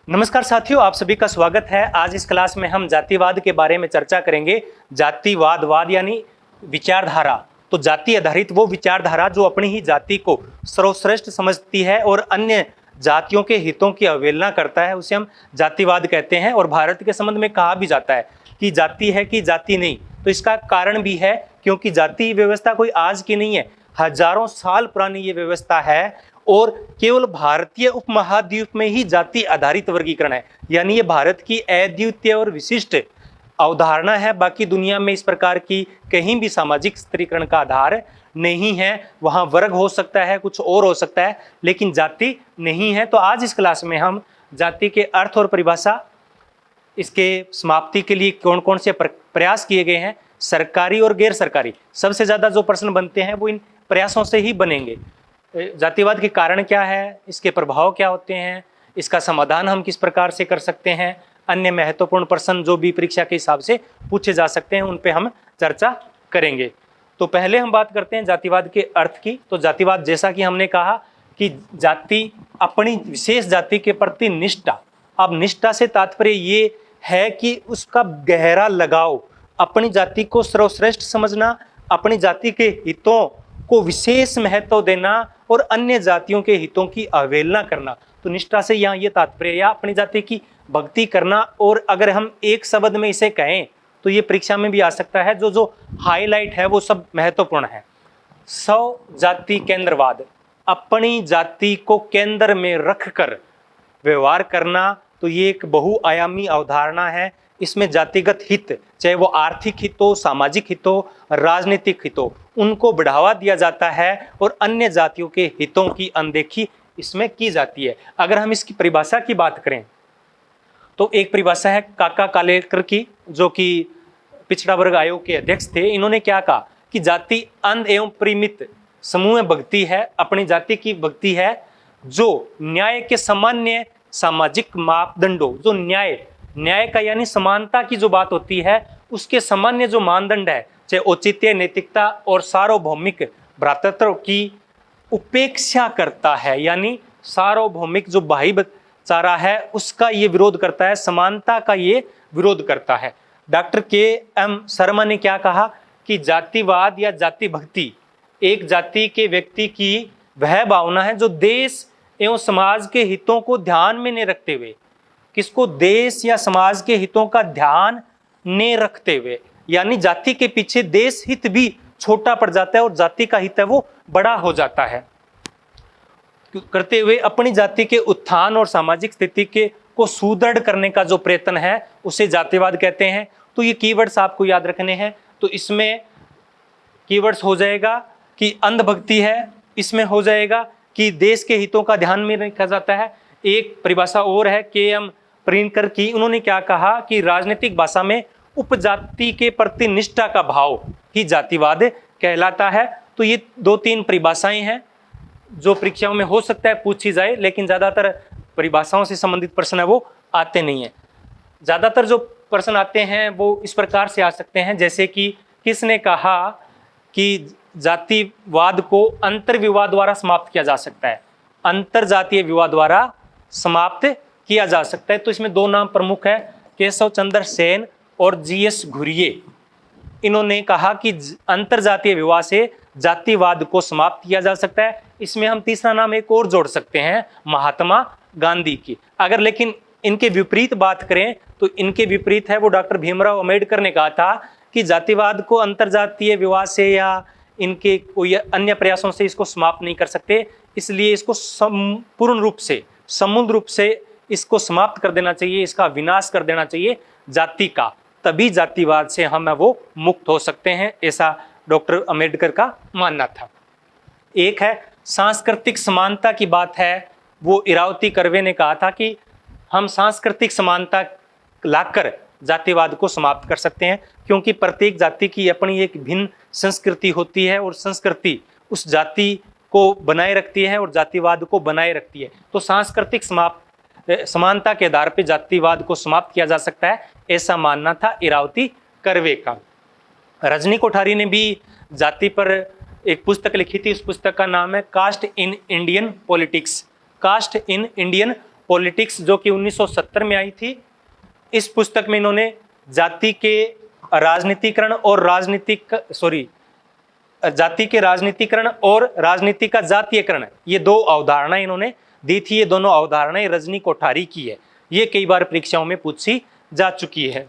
नमस्कार साथियों, आप सभी का स्वागत है। आज इस क्लास में हम जातिवाद के बारे में चर्चा करेंगे। जातिवाद यानी विचारधारा। तो जाति आधारित वो विचारधारा जो अपनी ही जाति को सर्वश्रेष्ठ समझती है और अन्य जातियों के हितों की अवहेलना करता है, उसे हम जातिवाद कहते हैं। और भारत के संबंध में कहा भी जाता है कि जाति है कि जाति नहीं। तो इसका कारण भी है क्योंकि जाति व्यवस्था कोई आज की नहीं है, हजारों साल पुरानी ये व्यवस्था है और केवल भारतीय उपमहाद्वीप में ही जाति आधारित वर्गीकरण है। यानी ये भारत की अद्वितीय और विशिष्ट अवधारणा है। बाकी दुनिया में इस प्रकार की कहीं भी सामाजिक स्तरीकरण का आधार नहीं है। वहाँ वर्ग हो सकता है, कुछ और हो सकता है, लेकिन जाति नहीं है। तो आज इस क्लास में हम जाति के अर्थ और परिभाषा, इसके समाप्ति के लिए कौन कौन से प्रयास किए गए हैं, सरकारी और गैर सरकारी, सबसे ज़्यादा जो प्रश्न बनते हैं वो इन प्रयासों से ही बनेंगे। जातिवाद के कारण क्या है, इसके प्रभाव क्या होते हैं, इसका समाधान हम किस प्रकार से कर सकते हैं, अन्य महत्वपूर्ण प्रश्न जो भी परीक्षा के हिसाब से पूछे जा सकते हैं उन पे हम चर्चा करेंगे। तो पहले हम बात करते हैं जातिवाद के अर्थ की। तो जातिवाद, जैसा कि हमने कहा कि जाति अपनी विशेष जाति के प्रति निष्ठा। अब निष्ठा से तात्पर्य ये है कि उसका गहरा लगाव, अपनी जाति को सर्वश्रेष्ठ समझना, अपनी जाति के हितों को विशेष महत्व देना और अन्य जातियों के हितों की अवहेलना करना। तो निष्ठा से यहाँ ये तात्पर्य, या अपनी जाति की भक्ति करना। और अगर हम एक शब्द में इसे कहें तो ये परीक्षा में भी आ सकता है, जो हाईलाइट है वो सब महत्वपूर्ण है। स्व जाति केंद्रवाद, अपनी जाति को केंद्र में रखकर व्यवहार करना। तो ये एक बहुआयामी अवधारणा है। इसमें जातिगत हित, चाहे वो आर्थिक हित हो, सामाजिक हित हो, राजनीतिक हित हो, उनको बढ़ावा दिया जाता है और अन्य जातियों के हितों की अनदेखी इसमें की जाती है। अगर हम इसकी परिभाषा की बात करें तो एक परिभाषा है काका कालेलकर की, जो कि पिछड़ा वर्ग आयोग के अध्यक्ष थे। इन्होंने क्या कहा कि जाति अंध एवं परिमित समूह भक्ति है, अपनी जाति की भक्ति है जो न्याय के सामान्य सामाजिक मापदंडों, जो न्याय का यानी समानता की जो बात होती है, उसके सामान्य जो मानदंड है, चाहे औचित्य, नैतिकता और सार्वभौमिक भ्रातृत्व की उपेक्षा करता है। यानी सार्वभौमिक जो भाईचारा है उसका ये विरोध करता है, समानता का ये विरोध करता है। Doctor KM. शर्मा ने क्या कहा कि जातिवाद या जाति भक्ति एक जाति के व्यक्ति की वह भावना है जो देश एवं समाज के हितों को ध्यान में नहीं रखते हुए, किसको, देश या समाज के हितों का ध्यान ने रखते हुए, यानी जाति के पीछे देश हित भी छोटा पड़ जाता है और जाति का हित है वो बड़ा हो जाता है, करते हुए अपनी जाति के उत्थान और सामाजिक स्थिति के को सुदृढ़ करने का जो प्रयत्न है उसे जातिवाद कहते हैं। तो ये कीवर्ड्स आपको याद रखने हैं। तो इसमें कीवर्ड्स हो जाएगा कि अंधभक्ति है, इसमें हो जाएगा कि देश के हितों का ध्यान में रखा जाता है। एक परिभाषा और है के.एम. प्रिंकर की, उन्होंने क्या कहा कि राजनीतिक भाषा में उपजाति के प्रति निष्ठा का भाव ही जातिवाद कहलाता है। तो ये दो तीन परिभाषाएं हैं जो परीक्षाओं में हो सकता है पूछी जाए, लेकिन ज़्यादातर परिभाषाओं से संबंधित प्रश्न है वो आते नहीं हैं। ज़्यादातर जो प्रश्न आते हैं वो इस प्रकार से आ सकते हैं, जैसे कि किसने कहा कि जातिवाद को अंतर विवाद द्वारा समाप्त किया जा सकता है, अंतर जातीय विवाद द्वारा समाप्त किया जा सकता है। तो इसमें दो नाम प्रमुख है, केशव चंद्र सेन और जी.एस. घुरिये। इन्होंने कहा कि अंतर जातीय विवाद से जातिवाद को समाप्त किया जा सकता है। इसमें हम तीसरा नाम एक और जोड़ सकते हैं, महात्मा गांधी की। अगर लेकिन इनके विपरीत बात करें तो इनके विपरीत है वो डॉक्टर भीमराव अंबेडकर ने कहा था कि जातिवाद को अंतर जातीय विवाद से या इनके कोई अन्य प्रयासों से इसको समाप्त नहीं कर सकते, इसलिए इसको पूर्ण रूप से, समूल रूप से इसको समाप्त कर देना चाहिए, इसका विनाश कर देना चाहिए जाति का, तभी जातिवाद से हम वो मुक्त हो सकते हैं, ऐसा डॉक्टर अंबेडकर का मानना था। एक है सांस्कृतिक समानता की बात है, वो इरावती कर्वे ने कहा था कि हम सांस्कृतिक समानता लाकर जातिवाद को समाप्त कर सकते हैं, क्योंकि प्रत्येक जाति की अपनी एक भिन्न संस्कृति होती है और संस्कृति उस जाति को बनाए रखती है और जातिवाद को बनाए रखती है। तो सांस्कृतिक समानता के आधार पर जातिवाद को समाप्त किया जा सकता है, ऐसा मानना था इरावती कर्वे का। रजनी कोठारी ने भी जाति पर एक पुस्तक लिखी थी, उस पुस्तक का नाम है caste in Indian politics. Caste in Indian politics जो कि 1970 में आई थी। इस पुस्तक में इन्होंने जाति के राजनीतिकरण और जाति के राजनीतिकरण और राजनीति का जातीयकरण, ये दो अवधारणाएं इन्होंने दी थी। ये दोनों अवधारणाएं रजनी कोठारी की है, ये कई बार परीक्षाओं में पूछी जा चुकी है।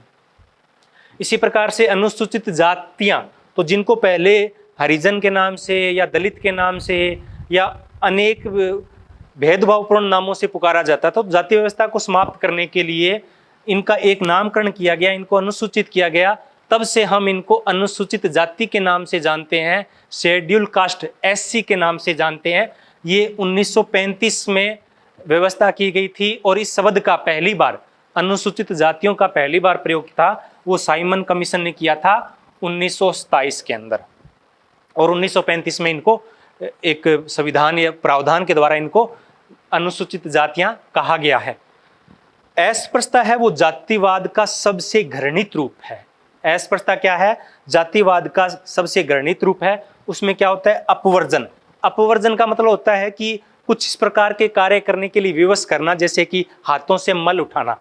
इसी प्रकार से अनुसूचित जातियां, तो जिनको पहले हरिजन के नाम से या दलित के नाम से या अनेक भेदभावपूर्ण नामों से पुकारा जाता था, तो जाति व्यवस्था को समाप्त करने के लिए इनका एक नामकरण किया गया, इनको अनुसूचित किया गया। तब से हम इनको अनुसूचित जाति के नाम से जानते हैं, शेड्यूल कास्ट एससी के नाम से जानते हैं। ये 1935 में व्यवस्था की गई थी और इस शब्द का पहली बार, अनुसूचित जातियों का पहली बार प्रयोग था वो साइमन कमीशन ने किया था 1927 के अंदर, और 1935 में इनको एक संविधान या प्रावधान के द्वारा इनको अनुसूचित जातियां कहा गया है। अस्पृश्यता है वो जातिवाद का सबसे घृणित रूप है। अस्पृश्यता क्या है? जातिवाद का सबसे घृणित रूप है। उसमें क्या होता है? अपवर्जन। अपवर्जन का मतलब होता है कि कुछ इस प्रकार के कार्य करने के लिए विवश करना, जैसे कि हाथों से मल उठाना।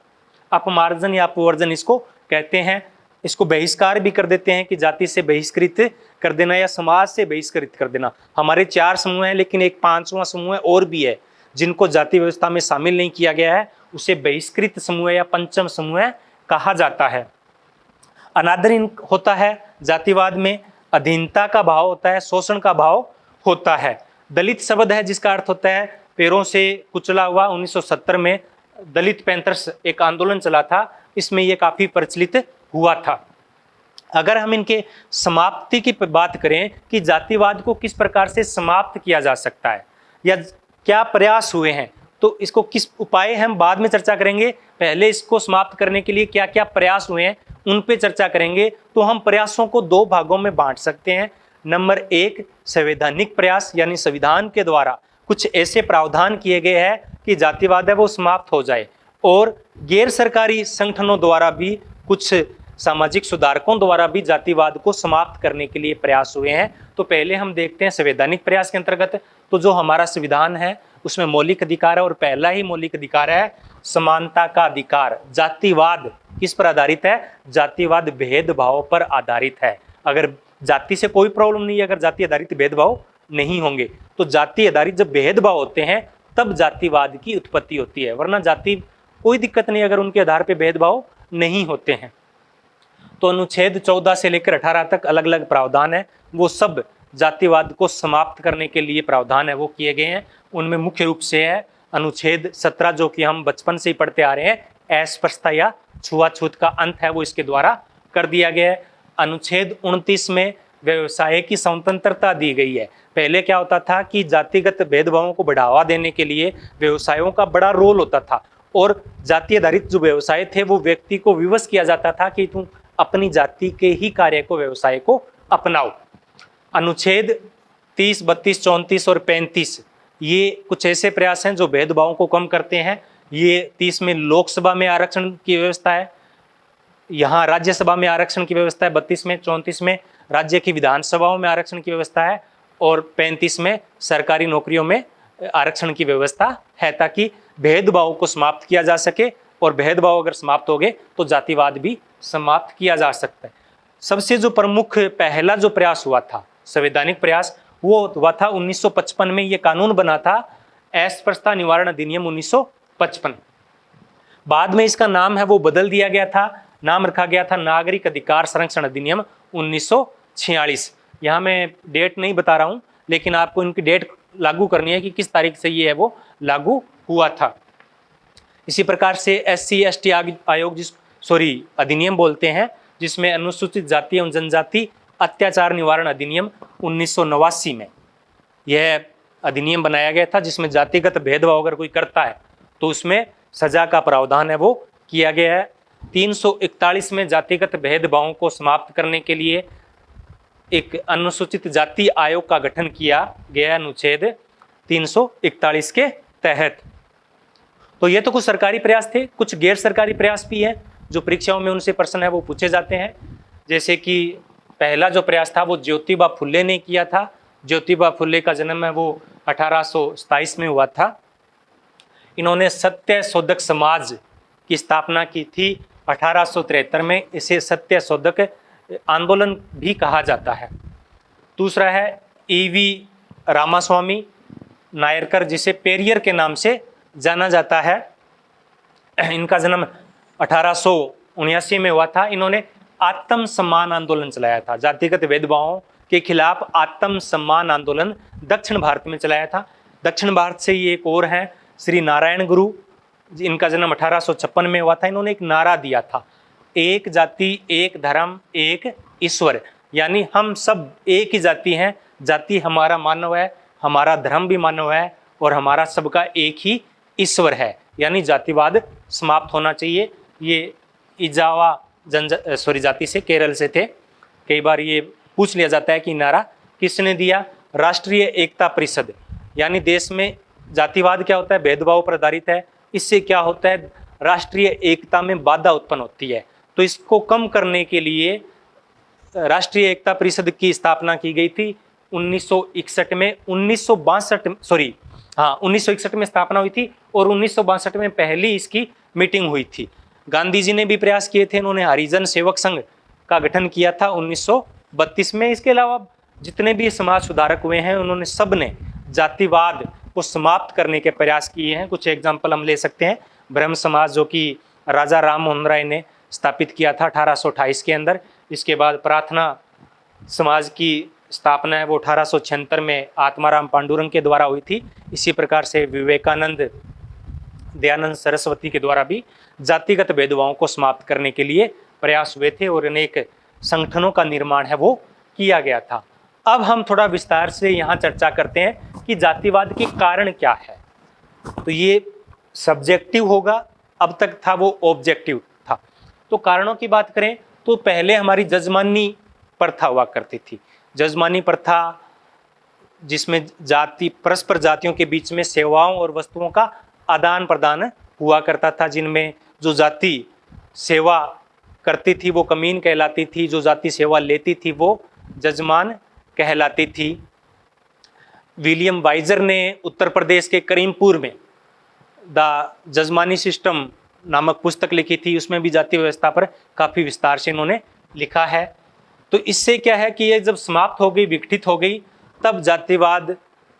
अपमार्जन या अपवर्जन इसको कहते हैं। इसको बहिष्कार भी कर देते हैं कि जाति से बहिष्कृत कर देना या समाज से बहिष्कृत कर देना। हमारे 4 समूह हैं, लेकिन एक 5वां समूह और भी है जिनको जाति व्यवस्था में शामिल नहीं किया गया है, उसे बहिष्कृत समूह या पंचम समूह कहा जाता है। अनादर होता है जातिवाद में, अधीनता का भाव होता है, शोषण का भाव होता है। दलित शब्द है जिसका अर्थ होता है पैरों से कुचला हुआ। 1970 में दलित पैंथर्स एक आंदोलन चला था, इसमें यह काफी प्रचलित हुआ था। अगर हम इनके समाप्ति की बात करें कि जातिवाद को किस प्रकार से समाप्त किया जा सकता है या क्या प्रयास हुए हैं, तो इसको किस उपाय हम बाद में चर्चा करेंगे। पहले इसको समाप्त करने के लिए क्या क्या प्रयास हुए हैं उन पे चर्चा करेंगे। तो हम प्रयासों को 2 भागों में बांट सकते हैं। नंबर 1 संवैधानिक प्रयास, यानी संविधान के द्वारा कुछ ऐसे प्रावधान किए गए हैं कि जातिवाद है वो समाप्त हो जाए, और गैर सरकारी संगठनों द्वारा भी, कुछ सामाजिक सुधारकों द्वारा भी जातिवाद को समाप्त करने के लिए प्रयास हुए हैं। तो पहले हम देखते हैं संवैधानिक प्रयास के अंतर्गत, तो जो हमारा संविधान है उसमें मौलिक अधिकार है, और पहला ही मौलिक अधिकार है समानता का अधिकार। जातिवाद किस पर आधारित है? जातिवाद भेदभाव पर आधारित है। अगर जाति से कोई प्रॉब्लम नहीं है, अगर जाति आधारित भेदभाव नहीं होंगे, तो जाति आधारित जब भेदभाव होते हैं तब जातिवाद की उत्पत्ति होती है, वरना जाति कोई दिक्कत नहीं अगर उनके आधार पर भेदभाव नहीं होते हैं। तो अनुच्छेद 14 से लेकर 18 तक अलग अलग प्रावधान है, वो सब जातिवाद को समाप्त करने के लिए प्रावधान है वो किए गए हैं। उनमें मुख्य रूप से है अनुच्छेद 17, जो कि हम बचपन से ही पढ़ते आ रहे हैं, अस्पृश्यता या छुआछूत का अंत है वो इसके द्वारा कर दिया गया है। अनुच्छेद 29 में व्यवसाय की स्वतंत्रता दी गई है। पहले क्या होता था कि जातिगत भेदभावों को बढ़ावा देने के लिए व्यवसायों का बड़ा रोल होता था, और जाति आधारित जो व्यवसाय थे वो व्यक्ति को विवश किया जाता था कि तुम अपनी जाति के ही कार्य को, व्यवसाय को अपनाओ। अनुच्छेद 30, 32, 34 और 35 ये कुछ ऐसे प्रयास हैं जो भेदभावों को कम करते हैं। ये 30 में लोकसभा में आरक्षण की व्यवस्था है, यहाँ राज्यसभा में आरक्षण की व्यवस्था है, 32 में, 34 में राज्य की विधानसभाओं में आरक्षण की व्यवस्था है, और 35 में सरकारी नौकरियों में आरक्षण की व्यवस्था है, ताकि भेदभाव को समाप्त किया जा सके। और भेदभाव अगर समाप्त हो गए तो जातिवाद भी समाप्त किया जा सकता है। सबसे जो प्रमुख पहला जो प्रयास हुआ था संवैधानिक प्रयास, वो हुआ था 1955 में। ये कानून बना था अस्पृश्यता निवारण अधिनियम 1955। बाद में इसका नाम है वो बदल दिया गया था, नाम रखा गया था नागरिक अधिकार संरक्षण अधिनियम 1946। यहाँ मैं डेट नहीं बता रहा हूँ, लेकिन आपको इनकी डेट लागू करनी है कि किस तारीख से ये है वो लागू हुआ था। इसी प्रकार से SC ST आयोग अधिनियम बोलते हैं, जिसमें अनुसूचित जाति एवं जनजाति अत्याचार निवारण अधिनियम 1989 में यह अधिनियम बनाया गया था, जिसमें जातिगत भेदभाव अगर कोई करता है तो उसमें सजा का प्रावधान है वो किया गया है। 341 में जातिगत भेदभावों को समाप्त करने के लिए एक अनुसूचित जाति आयोग का गठन किया गया अनुच्छेद 341 के तहत। तो ये तो कुछ सरकारी प्रयास थे, कुछ गैर सरकारी प्रयास भी हैं जो परीक्षाओं में उनसे प्रश्न है वो पूछे जाते हैं। जैसे कि पहला जो प्रयास था वो ज्योतिबा फुले ने किया था। ज्योतिबा फुले का जन्म है वो 1827 में हुआ था। इन्होंने सत्य शोधक समाज की स्थापना की थी 1873 में। इसे सत्य शोधक आंदोलन भी कहा जाता है। दूसरा है ईवी रामास्वामी नायरकर, जिसे पेरियर के नाम से जाना जाता है। इनका जन्म 1879 में हुआ था। इन्होंने आत्म सम्मान आंदोलन चलाया था, जातिगत भेदभावों के खिलाफ आत्म सम्मान आंदोलन दक्षिण भारत में चलाया था। दक्षिण भारत से ही एक और हैं श्री नारायण गुरु, इनका जन्म 1856 में हुआ था। इन्होंने एक नारा दिया था, एक जाति एक धर्म एक ईश्वर, यानी हम सब एक ही जाति हैं, जाति हमारा मानव है, हमारा धर्म भी मानव है और हमारा सबका एक ही ईश्वर है, यानी जातिवाद समाप्त होना चाहिए। ये इजावा जाति से, केरल से थे। कई बार ये पूछ लिया जाता है कि नारा किसने दिया। राष्ट्रीय एकता परिषद, यानी देश में जातिवाद क्या होता है, भेदभाव पर आधारित है। इससे क्या होता है, राष्ट्रीय एकता में बाधा उत्पन्न होती है। तो इसको कम करने के लिए राष्ट्रीय एकता परिषद की स्थापना की गई थी 1961 में। 1961 में स्थापना हुई थी और 1962 में पहली इसकी मीटिंग हुई थी। गांधी जी ने भी प्रयास किए थे, उन्होंने हरिजन सेवक संघ का गठन किया था 1932 में। इसके अलावा जितने भी समाज सुधारक हुए हैं, उन्होंने सब ने जातिवाद को समाप्त करने के प्रयास किए हैं। कुछ एग्जाम्पल हम ले सकते हैं। ब्रह्म समाज, जो कि राजा राम मोहन राय ने स्थापित किया था 1828 के अंदर। इसके बाद प्रार्थना समाज की स्थापना है वो 1876 में आत्माराम पांडुरंग के द्वारा हुई थी। इसी प्रकार से विवेकानंद, दयानंद सरस्वती के द्वारा भी जातिगत भेदभावों को समाप्त करने के लिए प्रयास हुए थे और अनेक संगठनों का निर्माण है वो किया गया था। अब हम थोड़ा विस्तार से यहाँ चर्चा करते हैं कि जातिवाद के कारण क्या है। तो ये सब्जेक्टिव होगा, अब तक था वो ऑब्जेक्टिव था। तो कारणों की बात करें तो पहले हमारी जजमानी प्रथा हुआ करती थी। जजमानी प्रथा जिसमें जाति, परस्पर जातियों के बीच में सेवाओं और वस्तुओं का आदान प्रदान हुआ करता था, जिनमें जो जाति सेवा करती थी वो कमीन कहलाती थी, जो जाति सेवा लेती थी वो जजमान कहलाती थी। विलियम वाइजर ने उत्तर प्रदेश के करीमपुर में द जजमानी सिस्टम नामक पुस्तक लिखी थी। उसमें भी जाति व्यवस्था पर काफ़ी विस्तार से इन्होंने लिखा है। तो इससे क्या है कि ये जब समाप्त हो गई, विघटित हो गई, तब जातिवाद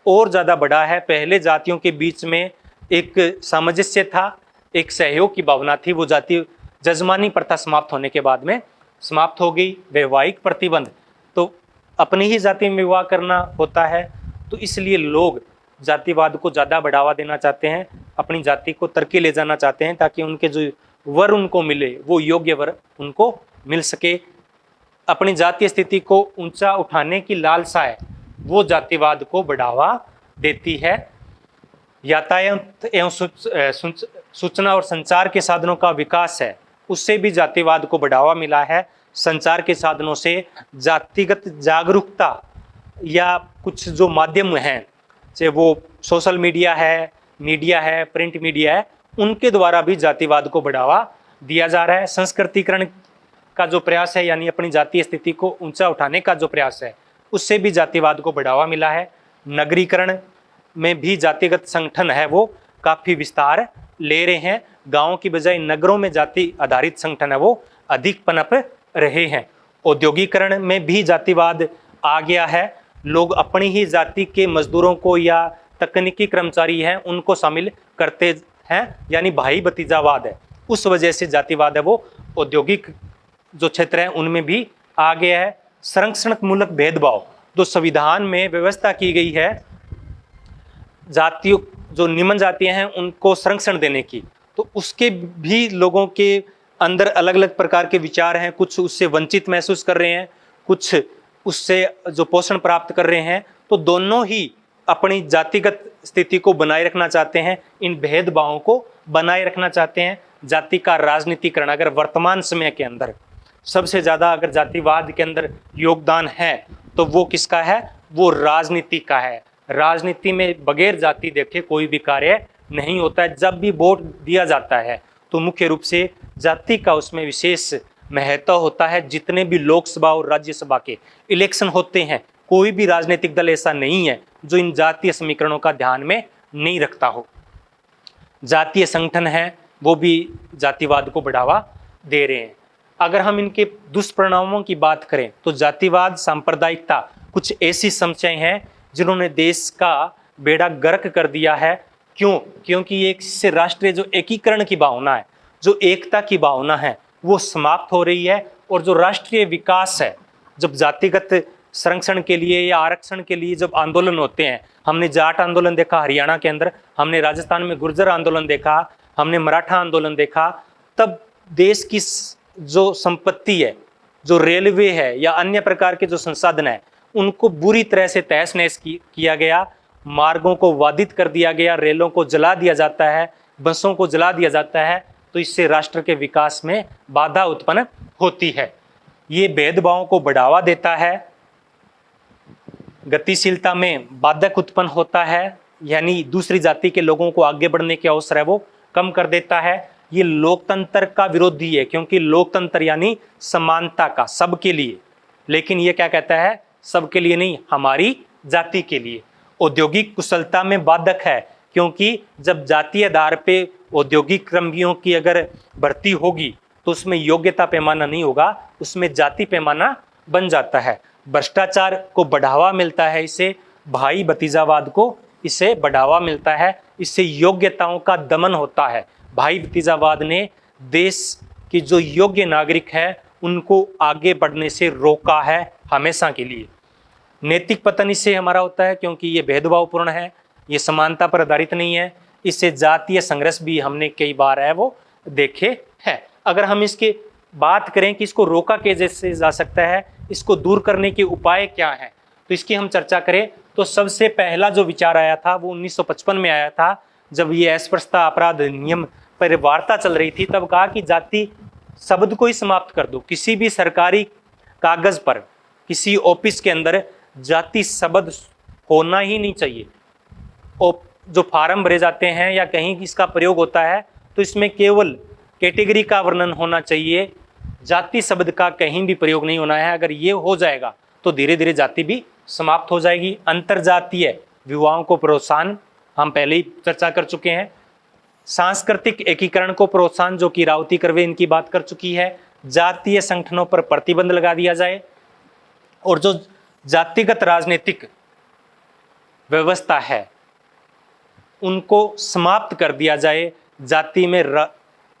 और ज़्यादा बढ़ा है। पहले जातियों के बीच में एक सामंजस्य था, एक सहयोग की भावना थी। वो जाति जजमानी प्रथा समाप्त होने के बाद में समाप्त हो गई। वैवाहिक प्रतिबंध, तो अपनी ही जाति में विवाह करना होता है, तो इसलिए लोग जातिवाद को ज़्यादा बढ़ावा देना चाहते हैं, अपनी जाति को तरक्की ले जाना चाहते हैं, ताकि उनके जो वर उनको मिले वो योग्य वर उनको मिल सके। अपनी जातीय स्थिति को ऊंचा उठाने की लालसा है वो जातिवाद को बढ़ावा देती है। यातायात एवं सूचना और संचार के साधनों का विकास है, उससे भी जातिवाद को बढ़ावा मिला है। संचार के साधनों से जातिगत जागरूकता या कुछ जो माध्यम हैं, चाहे वो सोशल मीडिया है, प्रिंट मीडिया है, उनके द्वारा भी जातिवाद को बढ़ावा दिया जा रहा है। संस्कृतिकरण का जो प्रयास है, यानी अपनी जातीय स्थिति को ऊंचा उठाने का जो प्रयास है, उससे भी जातिवाद को बढ़ावा मिला है। नगरीकरण में भी जातिगत संगठन है वो काफ़ी विस्तार ले रहे हैं। गाँव की बजाय नगरों में जाति आधारित संगठन है वो अधिक पनप रहे हैं। औद्योगिकरण में भी जातिवाद आ गया है। लोग अपनी ही जाति के मजदूरों को या तकनीकी कर्मचारी हैं उनको शामिल करते हैं, यानी भाई भतीजावाद है। उस वजह से जातिवाद है वो औद्योगिक जो क्षेत्र है उनमें भी आ गया है। संरक्षणमूलक भेदभाव, जो संविधान में व्यवस्था की गई है जातियों, जो निम्न जातियां हैं उनको संरक्षण देने की, तो उसके भी लोगों के अंदर अलग अलग प्रकार के विचार हैं। कुछ उससे वंचित महसूस कर रहे हैं, कुछ उससे जो पोषण प्राप्त कर रहे हैं। तो दोनों ही अपनी जातिगत स्थिति को बनाए रखना चाहते हैं, इन भेदभावों को बनाए रखना चाहते हैं। जाति का राजनीतिकरण, अगर वर्तमान समय के अंदर सबसे ज़्यादा अगर जातिवाद के अंदर योगदान है तो वो किसका है, वो राजनीति का है। राजनीति में बगैर जाति देखे कोई भी कार्य नहीं होता है। जब भी वोट दिया जाता है तो मुख्य रूप से जाति का उसमें विशेष महत्व होता है। जितने भी लोकसभा और राज्यसभा के इलेक्शन होते हैं, कोई भी राजनीतिक दल ऐसा नहीं है जो इन जातीय समीकरणों का ध्यान में नहीं रखता हो। जातीय संगठन हैं वो भी जातिवाद को बढ़ावा दे रहे हैं। अगर हम इनके दुष्परिणामों की बात करें तो जातिवाद, सांप्रदायिकता कुछ ऐसी समस्याएं हैं जिन्होंने देश का बेड़ा गर्क कर दिया है। क्यों? क्योंकि एक से राष्ट्रीय जो एकीकरण की भावना है, जो एकता की भावना है, वो समाप्त हो रही है। और जो राष्ट्रीय विकास है, जब जातिगत संरक्षण के लिए या आरक्षण के लिए जब आंदोलन होते हैं, हमने जाट आंदोलन देखा हरियाणा के अंदर, हमने राजस्थान में गुर्जर आंदोलन देखा, हमने मराठा आंदोलन देखा, तब देश की जो संपत्ति है, जो रेलवे है या अन्य प्रकार के जो संसाधन है, उनको बुरी तरह से तहस नहस किया गया, मार्गों को बाधित कर दिया गया, रेलों को जला दिया जाता है, बसों को जला दिया जाता है। तो इससे राष्ट्र के विकास में बाधा उत्पन्न होती है। ये भेदभावों को बढ़ावा देता है, गतिशीलता में बाधक उत्पन्न होता है, यानी दूसरी जाति के लोगों को आगे बढ़ने के अवसर है वो कम कर देता है। ये लोकतंत्र का विरोधी है, क्योंकि लोकतंत्र यानी समानता का, सबके लिए। लेकिन ये क्या कहता है? सबके लिए नहीं, हमारी जाति के लिए। औद्योगिक कुशलता में बाधक है, क्योंकि जब जातीय आधार पे औद्योगिक कर्मियों की अगर भर्ती होगी तो उसमें योग्यता पैमाना नहीं होगा, उसमें जाति पैमाना बन जाता है। भ्रष्टाचार को बढ़ावा मिलता है, इससे भाई भतीजावाद को इससे बढ़ावा मिलता है, इससे योग्यताओं का दमन होता है। भाई भतीजावाद ने देश की जो योग्य नागरिक है उनको आगे बढ़ने से रोका है हमेशा के लिए। नैतिक पतन इससे हमारा होता है, क्योंकि ये भेदभावपूर्ण है, ये समानता पर आधारित नहीं है। इससे जातीय संघर्ष भी हमने कई बार है वो देखे हैं। अगर हम इसके बात करें कि इसको रोका कैसे जा सकता है, इसको दूर करने के उपाय क्या हैं, तो इसकी हम चर्चा करें तो सबसे पहला जो विचार आया था वो 1955 में आया था, जब ये अस्पृश्यता अपराध अधिनियम पर वार्ता चल रही थी। तब कहा कि जाति शब्द को ही समाप्त कर दो, किसी भी सरकारी कागज पर, किसी ऑफिस के अंदर जाति शब्द होना ही नहीं चाहिए। और जो फार्म भरे जाते हैं या कहीं इसका प्रयोग होता है तो इसमें केवल कैटेगरी का वर्णन होना चाहिए, जाति शब्द का कहीं भी प्रयोग नहीं होना है। अगर ये हो जाएगा तो धीरे धीरे जाति भी समाप्त हो जाएगी। अंतरजातीय विवाहों को प्रोत्साहन हम पहले ही चर्चा कर चुके हैं। सांस्कृतिक एकीकरण को प्रोत्साहन, जो कि रावती कर्वे इनकी बात कर चुकी है। जातीय संगठनों पर प्रतिबंध लगा दिया जाए और जो जातिगत राजनीतिक व्यवस्था है उनको समाप्त कर दिया जाए। जाति में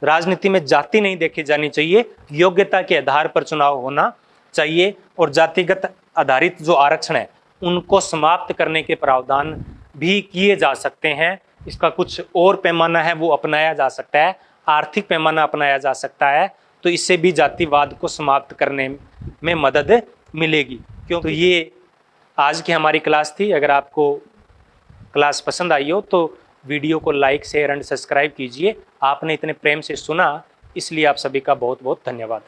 राजनीति में जाति नहीं देखी जानी चाहिए, योग्यता के आधार पर चुनाव होना चाहिए। और जातिगत आधारित जो आरक्षण है उनको समाप्त करने के प्रावधान भी किए जा सकते हैं। इसका कुछ और पैमाना है वो अपनाया जा सकता है, आर्थिक पैमाना अपनाया जा सकता है, तो इससे भी जातिवाद को समाप्त करने में मदद मिलेगी। क्यों? तो ये आज की हमारी क्लास थी। अगर आपको क्लास पसंद आई हो तो वीडियो को लाइक, शेयर एंड सब्सक्राइब कीजिए। आपने इतने प्रेम से सुना, इसलिए आप सभी का बहुत बहुत धन्यवाद।